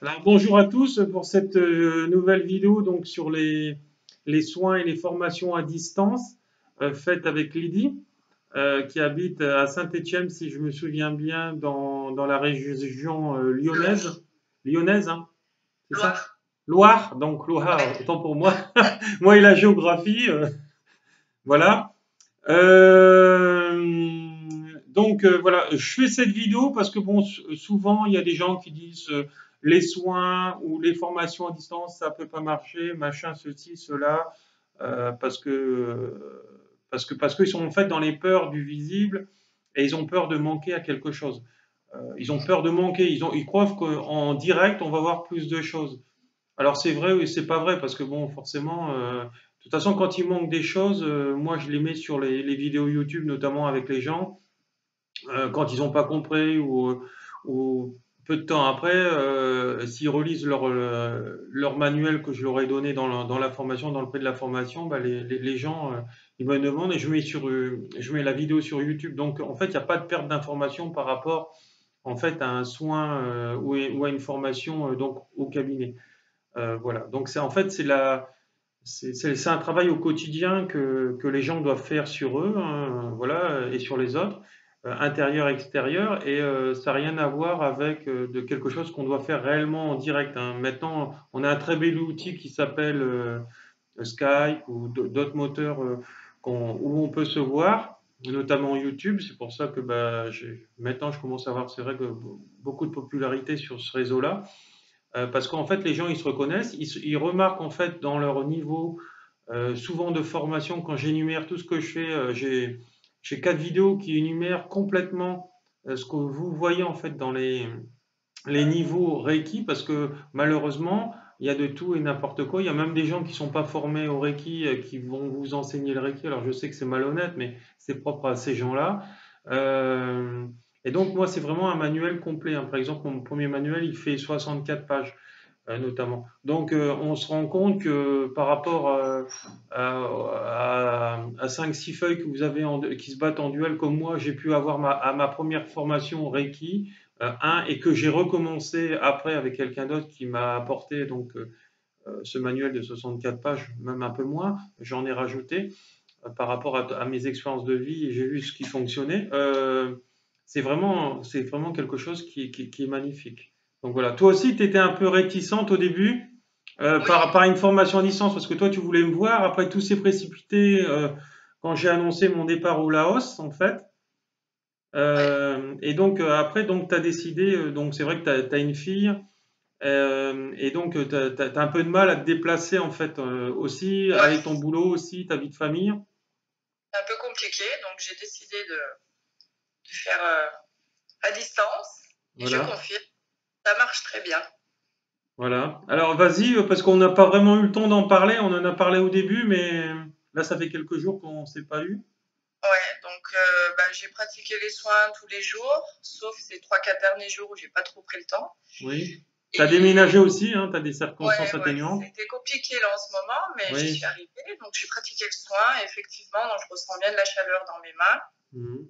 Alors, bonjour à tous pour cette nouvelle vidéo donc sur les soins et les formations à distance faites avec Lydie qui habite à Saint-Étienne si je me souviens bien dans la région lyonnaise. Lyonnaise, hein, c'est ça? Loire. Loire, donc Loire, Ouais. autant pour moi. Moi et la géographie, voilà. Euh, voilà, je fais cette vidéo parce que bon, souvent il y a des gens qui disent les soins ou les formations à distance, ça peut pas marcher, machin, ceci, cela, parce qu'ils sont en fait dans les peurs du visible et ils ont peur de manquer à quelque chose. Ils ont peur de manquer, ils croient qu'en direct on va voir plus de choses. Alors c'est vrai ou c'est pas vrai parce que bon, forcément, de toute façon, quand il manque des choses, moi je les mets sur les vidéos YouTube, notamment avec les gens, quand ils n'ont pas compris ou peu de temps après, s'ils relisent leur manuel que je leur ai donné dans la formation, dans le prix de la formation, bah, les gens, ils me demandent et je mets la vidéo sur YouTube. Donc en fait, il n'y a pas de perte d'information par rapport en fait à un soin ou à une formation donc au cabinet. Voilà. Donc c'est en fait c'est un travail au quotidien que les gens doivent faire sur eux, hein, voilà, et sur les autres, intérieur, extérieur, et ça n'a rien à voir avec de quelque chose qu'on doit faire réellement en direct, hein. Maintenant, on a un très bel outil qui s'appelle Skype ou d'autres moteurs où on peut se voir, notamment YouTube. C'est pour ça que bah, maintenant je commence à avoir, c'est vrai, que beaucoup de popularité sur ce réseau-là. Parce qu'en fait, les gens, ils se reconnaissent, ils remarquent en fait dans leur niveau, souvent de formation, quand j'énumère tout ce que je fais, j'ai 4 vidéos qui énumèrent complètement ce que vous voyez en fait dans les niveaux Reiki, parce que malheureusement, il y a de tout et n'importe quoi. Il y a même des gens qui ne sont pas formés au Reiki qui vont vous enseigner le Reiki. Alors je sais que c'est malhonnête, mais c'est propre à ces gens-là. Euh, et donc moi, c'est vraiment un manuel complet, hein. Par exemple, mon premier manuel, il fait 64 pages notamment. Donc, on se rend compte que par rapport à 5-6 feuilles que vous avez qui se battent en duel, comme moi, j'ai pu avoir à ma première formation Reiki, et que j'ai recommencé après avec quelqu'un d'autre qui m'a apporté donc ce manuel de 64 pages, même un peu moins, j'en ai rajouté par rapport à mes expériences de vie et j'ai vu ce qui fonctionnait. C'est vraiment quelque chose qui est magnifique. Donc voilà, toi aussi, tu étais un peu réticente au début par Oui. rapport à une formation à distance, parce que toi, tu voulais me voir. Après, tout s'est précipité quand j'ai annoncé mon départ au Laos, en fait. Ouais. Et donc, après, tu as décidé, donc c'est vrai que tu as une fille, et donc tu as un peu de mal à te déplacer, en fait, aussi, Ouais. avec ton boulot aussi, ta vie de famille. C'est un peu compliqué, donc j'ai décidé de faire à distance. Et je Voilà. confirme, ça marche très bien. Voilà. Alors vas-y, parce qu'on n'a pas vraiment eu le temps d'en parler. On en a parlé au début, mais là, ça fait quelques jours qu'on ne s'est pas eu. Ouais, donc bah, j'ai pratiqué les soins tous les jours, sauf ces 3-4 derniers jours où j'ai pas trop pris le temps. Oui. Tu as déménagé Et aussi, hein, tu as des circonstances ouais, atténuantes. c'était compliqué là en ce moment, mais j'y suis Oui. arrivée. Donc j'ai pratiqué le soin, et effectivement, donc, je ressens bien de la chaleur dans mes mains. Mhm.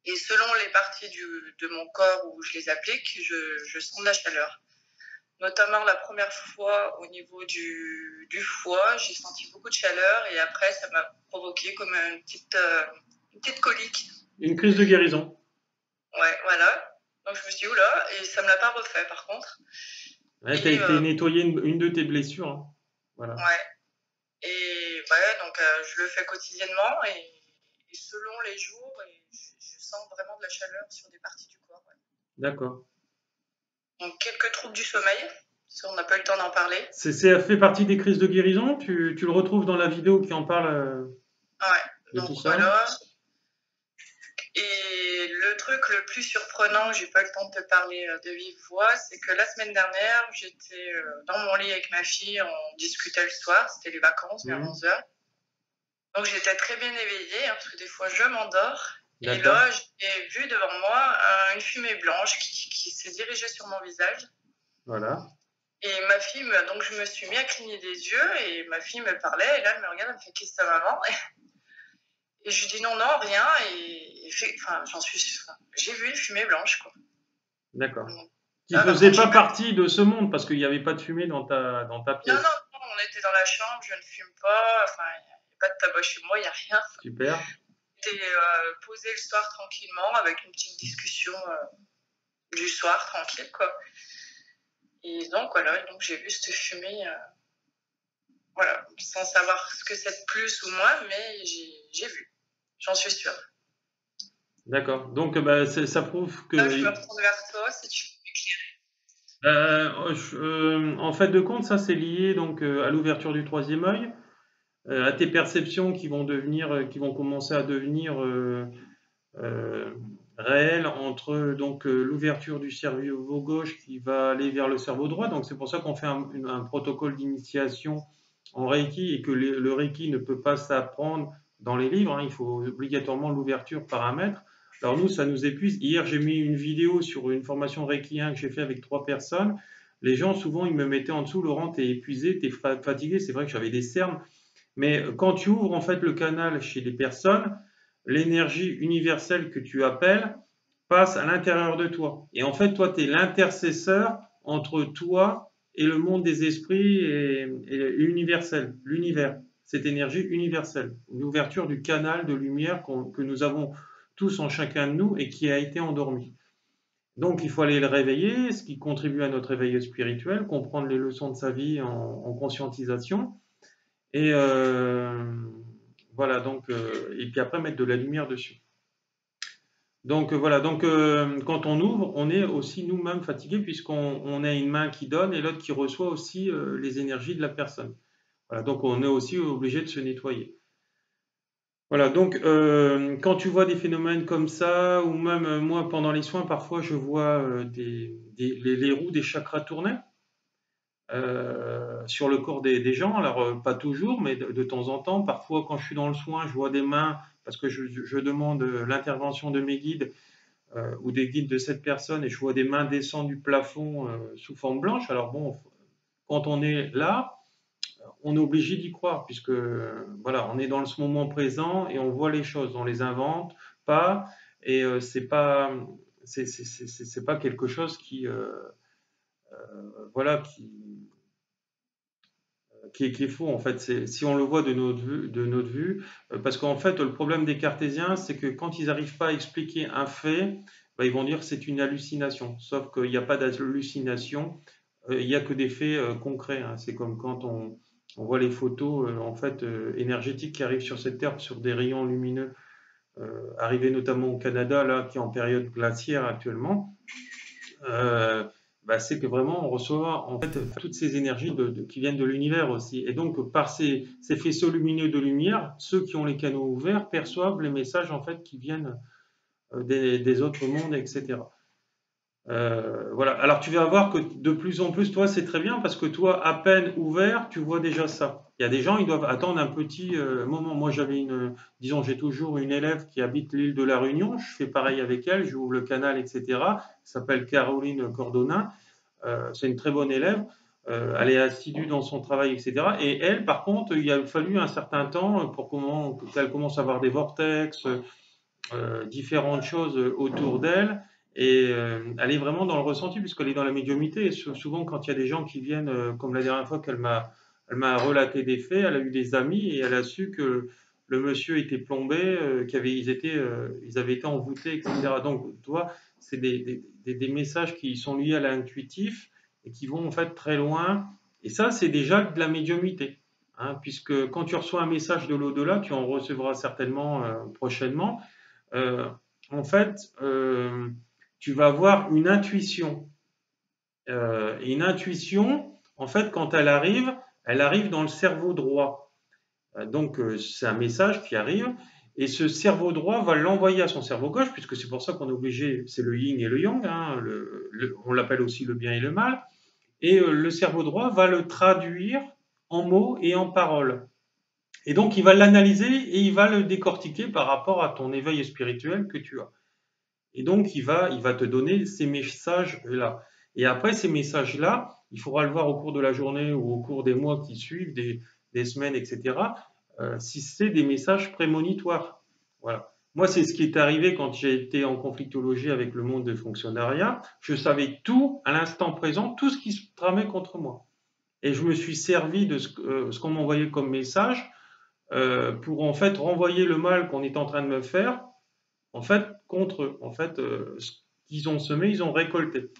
Et selon les parties de mon corps où je les applique, je sens de la chaleur. Notamment la première fois au niveau du foie, j'ai senti beaucoup de chaleur et après ça m'a provoqué comme une petite colique. Une crise de guérison. Ouais, voilà. Donc je me suis dit, oula, et ça me l'a pas refait par contre. Ouais, tu as Et été nettoyé une de tes blessures, hein. Voilà. ouais, et ouais, donc je le fais quotidiennement et selon les jours, et je sens vraiment de la chaleur sur des parties du corps. Ouais. D'accord. Donc quelques troubles du sommeil, ça on n'a pas eu le temps d'en parler. Ça fait partie des crises de guérison. Tu le retrouves dans la vidéo qui en parle Ouais, de donc tout ça. voilà. Et le truc le plus surprenant, j'ai pas eu le temps de te parler de vive voix, c'est que la semaine dernière, j'étais dans mon lit avec ma fille, on discutait le soir, c'était les vacances vers Mhm. 11h. Donc j'étais très bien éveillée, hein, parce que des fois je m'endors. Et D'accord. là, j'ai vu devant moi une fumée blanche qui s'est dirigée sur mon visage. Voilà. Et ma fille, donc je me suis mis à cligner des yeux et ma fille me parlait. Et là, elle me regarde, elle me fait qu'est-ce que ça, maman? Et je lui dis non, non, rien. Et enfin, j'ai vu une fumée blanche, quoi. D'accord. Qui ne faisait pas partie de ce monde, parce qu'il n'y avait pas de fumée dans ta pièce. Non, on était dans la chambre, je ne fume pas, enfin, il n'y a pas de tabac chez moi, il n'y a rien. Super. J'étais posée le soir tranquillement, avec une petite discussion du soir, tranquille, quoi. Et donc, voilà, donc j'ai vu cette fumée, voilà, sans savoir ce que c'est de plus ou moins, mais j'ai vu, j'en suis sûre. D'accord, donc ça prouve que... Là, je me retourne vers toi, si tu peux m'éclairer. En fait de compte, ça c'est lié donc à l'ouverture du troisième œil, à tes perceptions qui vont commencer à devenir réelles entre donc l'ouverture du cerveau gauche qui va aller vers le cerveau droit. Donc c'est pour ça qu'on fait un protocole d'initiation en Reiki et que le Reiki ne peut pas s'apprendre dans les livres. Hein, il faut obligatoirement l'ouverture par un maître. Alors nous, ça nous épuise. Hier, j'ai mis une vidéo sur une formation Reiki 1 que j'ai fait avec 3 personnes. Les gens, souvent, ils me mettaient en dessous, Laurent, t'es épuisé, t'es fatigué. C'est vrai que j'avais des cernes. Mais quand tu ouvres en fait le canal chez les personnes, l'énergie universelle que tu appelles passe à l'intérieur de toi. Et en fait, toi, tu es l'intercesseur entre toi et le monde des esprits et l'universel, l'univers, cette énergie universelle, l'ouverture du canal de lumière que nous avons tous en chacun de nous et qui a été endormi. Donc il faut aller le réveiller, ce qui contribue à notre éveil spirituel, comprendre les leçons de sa vie en conscientisation. Et voilà, donc, et puis après mettre de la lumière dessus. Donc voilà, donc quand on ouvre, on est aussi nous-mêmes fatigués puisqu'on a une main qui donne et l'autre qui reçoit aussi les énergies de la personne. Voilà, donc on est aussi obligé de se nettoyer. Voilà, donc quand tu vois des phénomènes comme ça, ou même moi pendant les soins, parfois je vois les roues des chakras tourner sur le corps des gens. Alors pas toujours, mais de temps en temps. Parfois quand je suis dans le soin, je vois des mains, parce que je demande l'intervention de mes guides ou des guides de cette personne, et je vois des mains descendre du plafond sous forme blanche. Alors bon, quand on est là, on est obligé d'y croire, puisque voilà, on est dans ce moment présent et on voit les choses, on les invente pas, et c'est pas quelque chose qui voilà qui est faux en fait. Si on le voit de notre vue, parce qu'en fait le problème des cartésiens, c'est que quand ils n'arrivent pas à expliquer un fait, bah, ils vont dire que c'est une hallucination. Sauf qu'il n'y a pas d'hallucination, il n'y a que des faits concrets. Hein. C'est comme quand on voit les photos en fait énergétiques qui arrivent sur cette Terre sur des rayons lumineux, arrivés notamment au Canada là, qui est en période glaciaire actuellement. Bah, c'est que vraiment on reçoit en fait toutes ces énergies qui viennent de l'univers aussi. Et donc par ces faisceaux lumineux de lumière, ceux qui ont les canaux ouverts perçoivent les messages en fait qui viennent des autres mondes, etc. Voilà. Alors tu vas voir que de plus en plus, toi c'est très bien parce que toi, à peine ouvert, tu vois déjà ça. Il y a des gens, ils doivent attendre un petit moment. Moi j'avais disons, j'ai toujours une élève qui habite l'île de la Réunion. Je fais pareil avec elle, j'ouvre le canal, etc. Elle s'appelle Caroline Cordonin. C'est une très bonne élève. Elle est assidue dans son travail, etc. Et elle, par contre, il a fallu un certain temps pour qu'elle commence à avoir des vortex, différentes choses autour d'elle. Et elle est vraiment dans le ressenti puisqu'elle est dans la médiumnité. Et souvent, quand il y a des gens qui viennent, comme la dernière fois elle m'a relaté des faits, elle a eu des amis et elle a su que le monsieur était plombé, ils avaient été envoûtés, etc. Donc, tu vois, c'est des messages qui sont liés à l'intuitif et qui vont en fait très loin. Et ça, c'est déjà de la médiumité. Hein, puisque quand tu reçois un message de l'au-delà, tu en recevras certainement prochainement, euh, en fait, tu vas avoir une intuition. Et une intuition, en fait, quand elle arrive dans le cerveau droit. Donc, c'est un message qui arrive, et ce cerveau droit va l'envoyer à son cerveau gauche, puisque c'est pour ça qu'on est obligé, c'est le yin et le yang, hein, on l'appelle aussi le bien et le mal, et le cerveau droit va le traduire en mots et en paroles. Et donc, il va l'analyser et il va le décortiquer par rapport à ton éveil spirituel que tu as. Et donc, il va te donner ces messages-là. Et après, ces messages-là, il faudra le voir au cours de la journée ou au cours des mois qui suivent, des semaines, etc., si c'est des messages prémonitoires. Voilà. Moi, c'est ce qui est arrivé quand j'ai été en conflictologie avec le monde des fonctionnariats. Je savais tout, à l'instant présent, tout ce qui se tramait contre moi. Et je me suis servi de ce qu'on m'envoyait comme message pour en fait renvoyer le mal qu'on est en train de me faire, en fait, contre eux. En fait, ce qu'ils ont semé, ils ont récolté.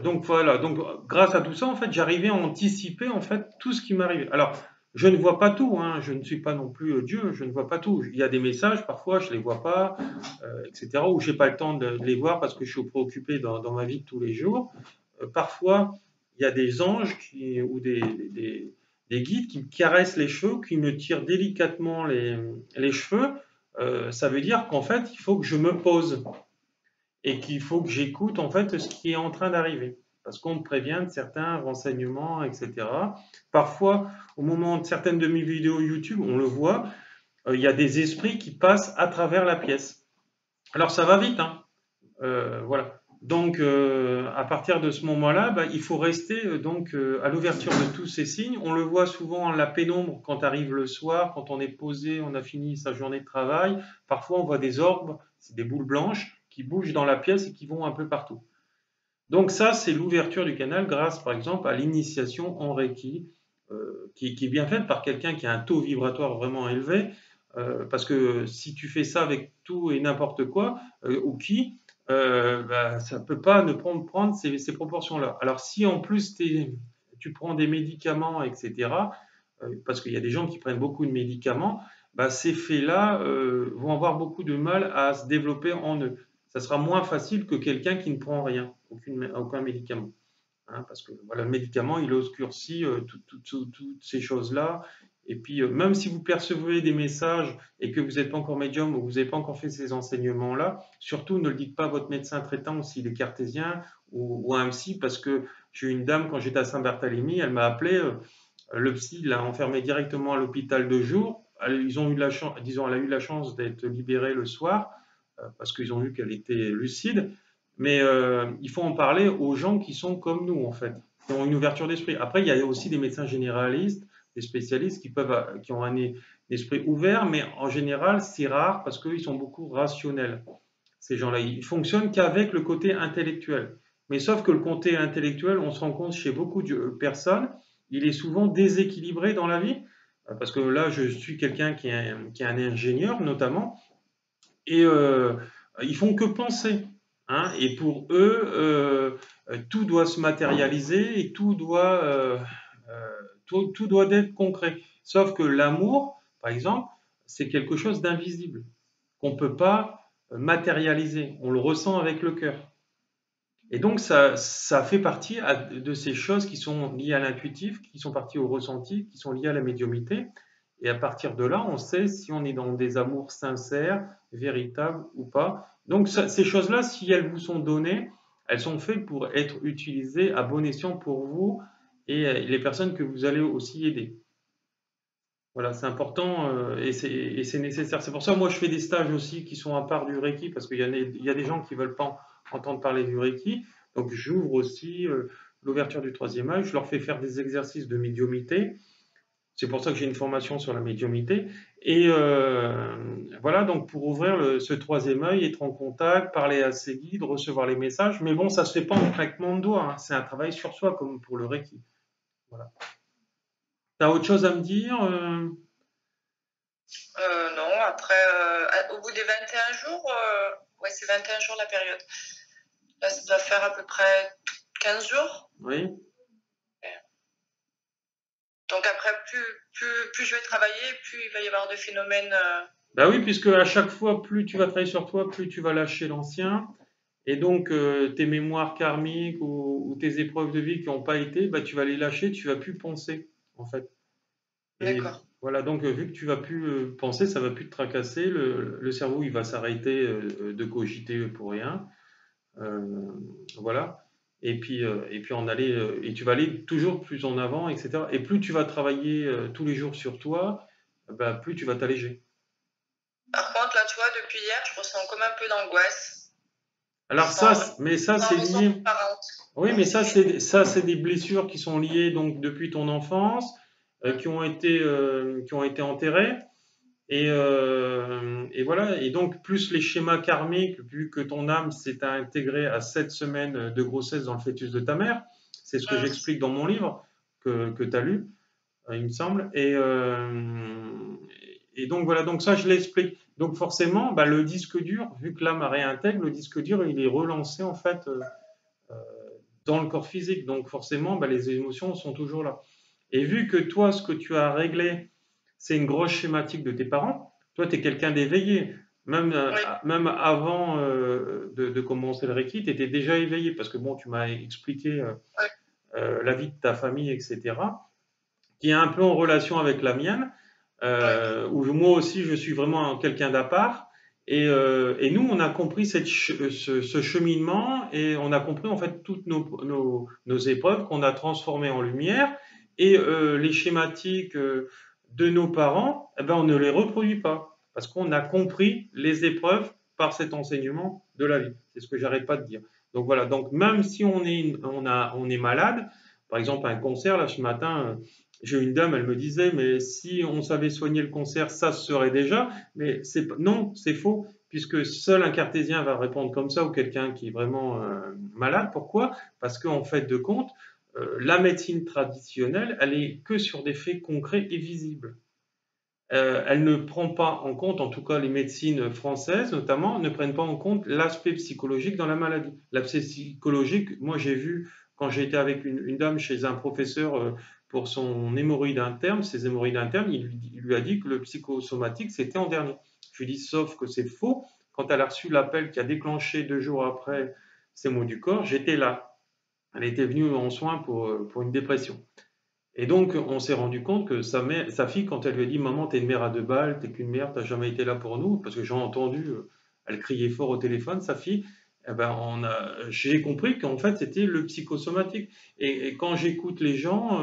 Donc voilà, donc grâce à tout ça, en fait, j'arrivais à anticiper en fait tout ce qui m'arrivait. Alors, je ne vois pas tout, hein, je ne suis pas non plus Dieu, je ne vois pas tout. Il y a des messages, parfois, je les vois pas, etc., ou j'ai pas le temps de les voir parce que je suis préoccupé dans ma vie de tous les jours. Parfois, il y a des anges ou des guides qui me caressent les cheveux, qui me tirent délicatement les cheveux. Ça veut dire qu'en fait, il faut que je me pose et qu'il faut que j'écoute en fait ce qui est en train d'arriver. Parce qu'on me prévient de certains renseignements, etc. Parfois, au moment de certaines de mes vidéos YouTube, on le voit, il y a des esprits qui passent à travers la pièce. Alors ça va vite, hein. Voilà. Donc, à partir de ce moment-là, bah, il faut rester à l'ouverture de tous ces signes. On le voit souvent en la pénombre quand arrive le soir, quand on est posé, on a fini sa journée de travail. Parfois, on voit des orbes, c'est des boules blanches qui bougent dans la pièce et qui vont un peu partout. Donc ça, c'est l'ouverture du canal grâce, par exemple, à l'initiation en Reiki, qui est bien faite par quelqu'un qui a un taux vibratoire vraiment élevé. Parce que si tu fais ça avec tout et n'importe quoi, ou qui, bah, ça ne peut pas ne prendre ces proportions-là. Alors si en plus tu prends des médicaments, etc., parce qu'il y a des gens qui prennent beaucoup de médicaments, bah, ces faits-là vont avoir beaucoup de mal à se développer en eux. Ça sera moins facile que quelqu'un qui ne prend rien, aucun médicament. Hein, parce que voilà, le médicament, il obscurcit toutes ces choses-là. Et puis, même si vous percevez des messages et que vous n'êtes pas encore médium ou vous n'avez pas encore fait ces enseignements-là, surtout ne le dites pas à votre médecin traitant s'il est cartésien ou à un psy, parce que j'ai eu une dame, quand j'étais à Saint-Barthélemy, elle m'a appelé, le psy l'a enfermée directement à l'hôpital de jour. Ils ont eu la chance, disons, elle a eu la chance d'être libérée le soir, parce qu'ils ont vu qu'elle était lucide. Mais il faut en parler aux gens qui sont comme nous, en fait, qui ont une ouverture d'esprit. Après, il y a aussi des médecins généralistes, des spécialistes qui ont un esprit ouvert, mais en général, c'est rare parce qu'ils sont beaucoup rationnels. Ces gens-là, ils fonctionnent qu'avec le côté intellectuel. Mais sauf que le côté intellectuel, on se rend compte chez beaucoup de personnes, il est souvent déséquilibré dans la vie. Parce que là, je suis quelqu'un qui est un ingénieur, notamment, et ils font que penser. Hein, et pour eux, tout doit se matérialiser et tout doit être concret. Sauf que l'amour, par exemple, c'est quelque chose d'invisible, qu'on ne peut pas matérialiser. On le ressent avec le cœur. Et donc, ça fait partie de ces choses qui sont liées à l'intuitif, qui sont parties au ressenti, qui sont liées à la médiumité. Et à partir de là, on sait si on est dans des amours sincères, véritables ou pas. Donc, ces choses-là, si elles vous sont données, elles sont faites pour être utilisées à bon escient pour vous et les personnes que vous allez aussi aider. Voilà, c'est important et c'est nécessaire. C'est pour ça, moi, je fais des stages aussi qui sont à part du Reiki, parce qu'il y a des gens qui ne veulent pas entendre parler du Reiki. Donc, j'ouvre aussi l'ouverture du troisième œil. Je leur fais faire des exercices de médiumité. C'est pour ça que j'ai une formation sur la médiumité. Et voilà, donc pour ouvrir ce troisième œil, être en contact, parler à ses guides, recevoir les messages. Mais bon, ça ne se fait pas en claquement de doigts. Hein. C'est un travail sur soi, comme pour le Reiki. Voilà. Tu as autre chose à me dire Non, après, au bout des 21 jours, ouais, c'est 21 jours la période. Là, ça doit faire à peu près 15 jours. Oui. Donc après, plus je vais travailler, plus il va y avoir de phénomènes. Bah oui, puisque à chaque fois, plus tu vas travailler sur toi, plus tu vas lâcher l'ancien. Et donc, tes mémoires karmiques ou tes épreuves de vie qui n'ont pas été, bah, tu vas les lâcher, tu vas plus penser, en fait. Et D'accord. voilà, donc vu que tu vas plus penser, ça va plus te tracasser, le cerveau il va s'arrêter de cogiter pour rien, voilà. Et puis et tu vas aller toujours plus en avant, etc. Et plus tu vas travailler tous les jours sur toi, bah, plus tu vas t'alléger. Par contre, là, tu vois, depuis hier, je ressens comme un peu d'angoisse. Alors mais ça c'est lié. Oui, mais ça c'est des blessures qui sont liées donc depuis ton enfance, qui ont été enterrées. Et voilà, et donc plus les schémas karmiques, vu que ton âme s'est intégrée à 7 semaines de grossesse dans le fœtus de ta mère, c'est ce que Mm. j'explique dans mon livre que tu as lu, il me semble. Et donc voilà, donc ça je l'explique. Donc forcément, bah, le disque dur, vu que l'âme réintègre, le disque dur il est relancé en fait euh, dans le corps physique. Donc forcément, bah, les émotions sont toujours là. Et vu que toi, ce que tu as réglé, c'est une grosse schématique de tes parents, toi, tu es quelqu'un d'éveillé. Même, Oui, même avant de commencer le Reiki, tu étais déjà éveillé parce que bon, tu m'as expliqué oui, la vie de ta famille, etc., qui est un peu en relation avec la mienne, oui, où moi aussi, je suis vraiment quelqu'un d'à part. Et nous, on a compris ce cheminement et on a compris en fait toutes nos épreuves qu'on a transformées en lumière et les schématiques de nos parents, eh ben, on ne les reproduit pas parce qu'on a compris les épreuves par cet enseignement de la vie. C'est ce que j'arrête pas de dire. Donc voilà, donc même si on est malade, par exemple un cancer, là ce matin, j'ai une dame, elle me disait, mais si on savait soigner le cancer, ça se serait déjà. Mais non, c'est faux, puisque seul un cartésien va répondre comme ça ou quelqu'un qui est vraiment malade. Pourquoi? Parce qu'en fait de compte, la médecine traditionnelle, elle est que sur des faits concrets et visibles. Elle ne prend pas en compte, en tout cas les médecines françaises notamment, ne prennent pas en compte l'aspect psychologique dans la maladie. L'aspect psychologique, moi j'ai vu quand j'ai été avec une dame chez un professeur pour son hémorroïde interne, ses hémorroïdes internes, il lui a dit que le psychosomatique c'était en dernier. Je lui dis sauf que c'est faux. Quand elle a reçu l'appel qui a déclenché 2 jours après ces maux du corps, j'étais là. Elle était venue en soins pour une dépression. Et donc, on s'est rendu compte que sa fille, quand elle lui a dit Maman, t'es une mère à 2 balles, t'es qu'une mère, t'as jamais été là pour nous, parce que j'ai entendu, elle criait fort au téléphone, sa fille, eh ben, j'ai compris qu'en fait, c'était le psychosomatique. Et quand j'écoute les gens,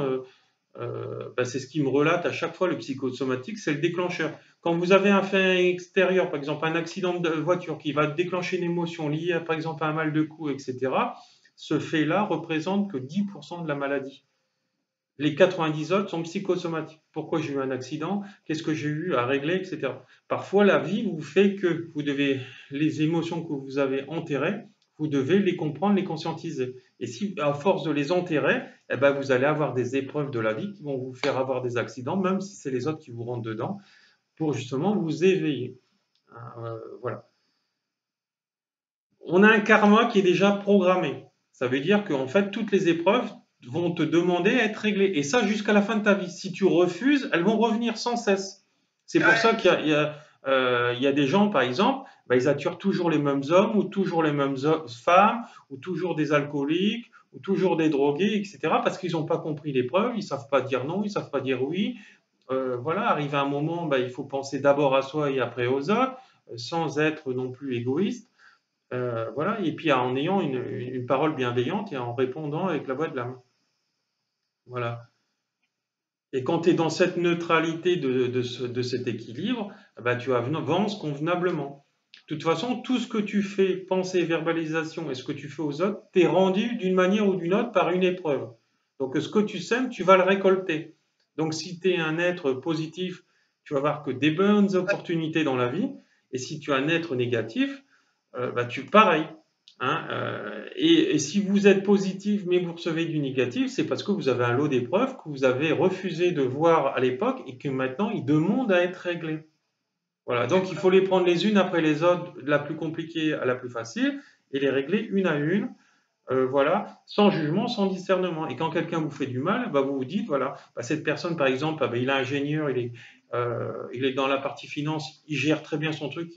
ben, c'est ce qui me relate à chaque fois, le psychosomatique, c'est le déclencheur. Quand vous avez un fait extérieur, par exemple un accident de voiture qui va déclencher une émotion liée, par exemple, à un mal de cou, etc., ce fait-là représente que 10% de la maladie. Les 90 autres sont psychosomatiques. Pourquoi j'ai eu un accident? Qu'est-ce que j'ai eu à régler, etc. Parfois, la vie vous fait que vous devez, les émotions que vous avez enterrées, vous devez les comprendre, les conscientiser. Et si, à force de les enterrer, eh ben, vous allez avoir des épreuves de la vie qui vont vous faire avoir des accidents, même si c'est les autres qui vous rentrent dedans, pour justement vous éveiller. Voilà. On a un karma qui est déjà programmé. Ça veut dire qu'en fait, toutes les épreuves vont te demander à être réglées. Et ça, jusqu'à la fin de ta vie. Si tu refuses, elles vont revenir sans cesse. C'est pour ça ouais, qu'il y a des gens, par exemple, bah, ils attirent toujours les mêmes hommes, ou toujours les mêmes femmes, ou toujours des alcooliques, ou toujours des drogués, etc. Parce qu'ils n'ont pas compris l'épreuve, ils ne savent pas dire non, ils ne savent pas dire oui. Voilà, arrive à un moment, bah, il faut penser d'abord à soi et après aux autres, sans être non plus égoïste. Voilà, et puis en ayant une parole bienveillante et en répondant avec la voix de l'âme. Voilà. Et quand tu es dans cette neutralité de cet équilibre, bah, tu avances convenablement. De toute façon, tout ce que tu fais, pensée, verbalisation et ce que tu fais aux autres, t'es rendu d'une manière ou d'une autre par une épreuve. Donc ce que tu sèmes, tu vas le récolter. Donc si tu es un être positif, tu vas voir que des bonnes opportunités dans la vie. Et si tu es un être négatif, bah, pareil. Hein, et si vous êtes positif mais vous recevez du négatif, c'est parce que vous avez un lot d'épreuves que vous avez refusé de voir à l'époque et que maintenant ils demandent à être réglés. Voilà, donc il faut les prendre les unes après les autres, de la plus compliquée à la plus facile, et les régler une à une, voilà, sans jugement, sans discernement. Et quand quelqu'un vous fait du mal, bah, vous vous dites, voilà, bah, cette personne, par exemple, bah, il est ingénieur, il est dans la partie finance, il gère très bien son truc,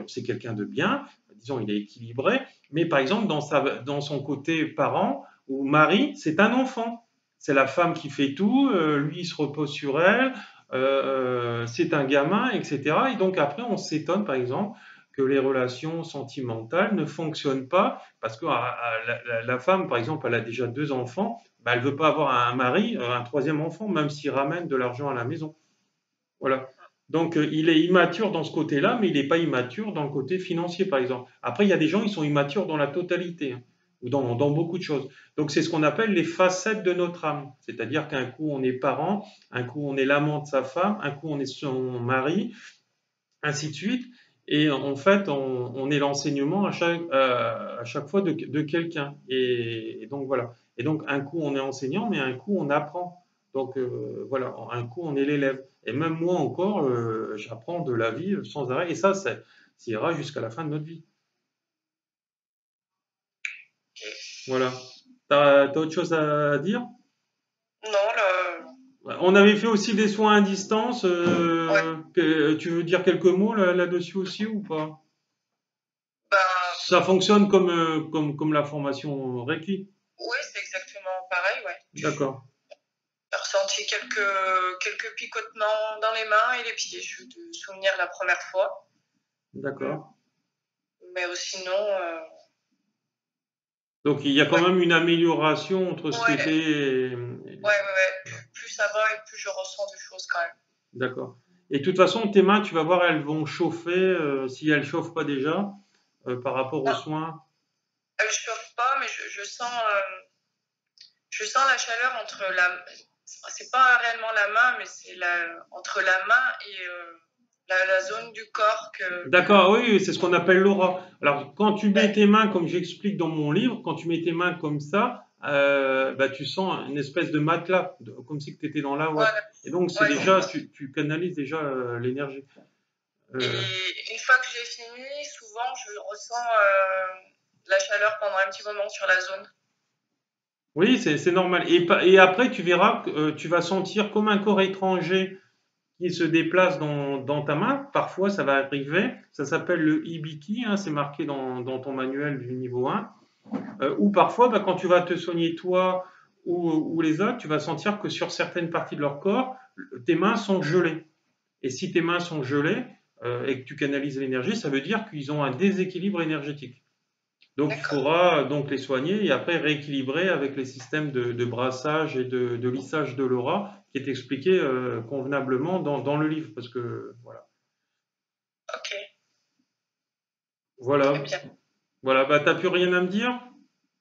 c'est quelqu'un de bien, disons, il est équilibré, mais par exemple, dans son côté parent ou mari, c'est un enfant. C'est la femme qui fait tout, lui, il se repose sur elle, c'est un gamin, etc. Et donc après, on s'étonne, par exemple, que les relations sentimentales ne fonctionnent pas parce que la femme, par exemple, elle a déjà 2 enfants, bah, elle ne veut pas avoir un mari, un troisième enfant, même s'il ramène de l'argent à la maison. Voilà. Donc, il est immature dans ce côté-là, mais il n'est pas immature dans le côté financier, par exemple. Après, il y a des gens, ils sont immatures dans la totalité, hein, ou dans beaucoup de choses. Donc, c'est ce qu'on appelle les facettes de notre âme. C'est-à-dire qu'un coup, on est parent, un coup, on est l'amant de sa femme, un coup, on est son mari, ainsi de suite. Et en fait, on est l'enseignement à chaque fois de quelqu'un. Et donc voilà. Et donc un coup on est enseignant, mais un coup on apprend. Donc voilà, un coup on est l'élève. Et même moi encore, j'apprends de la vie sans arrêt. Et ça ira jusqu'à la fin de notre vie. Voilà. T'as autre chose à dire? Non, là, On avait fait aussi des soins à distance. ouais. Tu veux dire quelques mots là-dessus aussi ou pas? Ben, Ça fonctionne comme la formation Reiki. ouais, c'est exactement pareil, ouais. D'accord, J'ai ressenti quelques picotements dans les mains et les pieds, je de souvenir la première fois. d'accord. Mais sinon, Donc il y a quand ouais, même une amélioration entre ce qui ouais, était. ouais. Voilà. Plus ça va et plus je ressens des choses quand même. D'accord. Et de toute façon, tes mains, tu vas voir, elles vont chauffer si elles chauffent pas déjà par rapport aux Non, soins. elle ne chauffe pas, mais je sens la chaleur entre la. C'est pas réellement la main, mais c'est entre la main et la zone du corps D'accord, oui, c'est ce qu'on appelle l'aura. Alors, quand tu mets ouais, tes mains, comme j'explique dans mon livre, quand tu mets tes mains comme ça, bah, tu sens une espèce de matelas, comme si tu étais dans la ouate. voilà, Et donc, c'est ouais. déjà, tu canalises déjà l'énergie. Euh, Et une fois que j'ai fini, souvent je ressens la chaleur pendant un petit moment sur la zone. oui, c'est normal. Et après, tu verras que tu vas sentir comme un corps étranger qui se déplace dans ta main. Parfois, ça va arriver. Ça s'appelle le Ibiki, hein, c'est marqué dans ton manuel du niveau 1. Ou parfois, bah, quand tu vas te soigner toi ou les autres, tu vas sentir que sur certaines parties de leur corps, tes mains sont gelées. Et si tes mains sont gelées et que tu canalises l'énergie, ça veut dire qu'ils ont un déséquilibre énergétique. Donc il D'accord. faudra donc les soigner et après rééquilibrer avec les systèmes de brassage et de lissage de l'aura qui est expliqué convenablement dans le livre. Parce que voilà. Ok, très Voilà. bien. Voilà, bah t'as plus rien à me dire?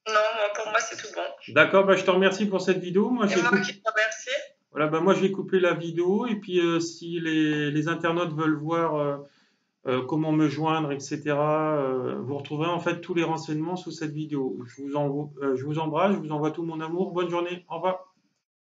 Non, pour moi c'est tout bon. D'accord, bah je te remercie pour cette vidéo. Moi je Et vais moi couper. qui te remercie. Voilà, bah moi je vais couper la vidéo et puis si les internautes veulent voir comment me joindre, etc., vous retrouverez en fait tous les renseignements sous cette vidéo. Je vous embrasse, je vous envoie tout mon amour. Bonne journée, au revoir.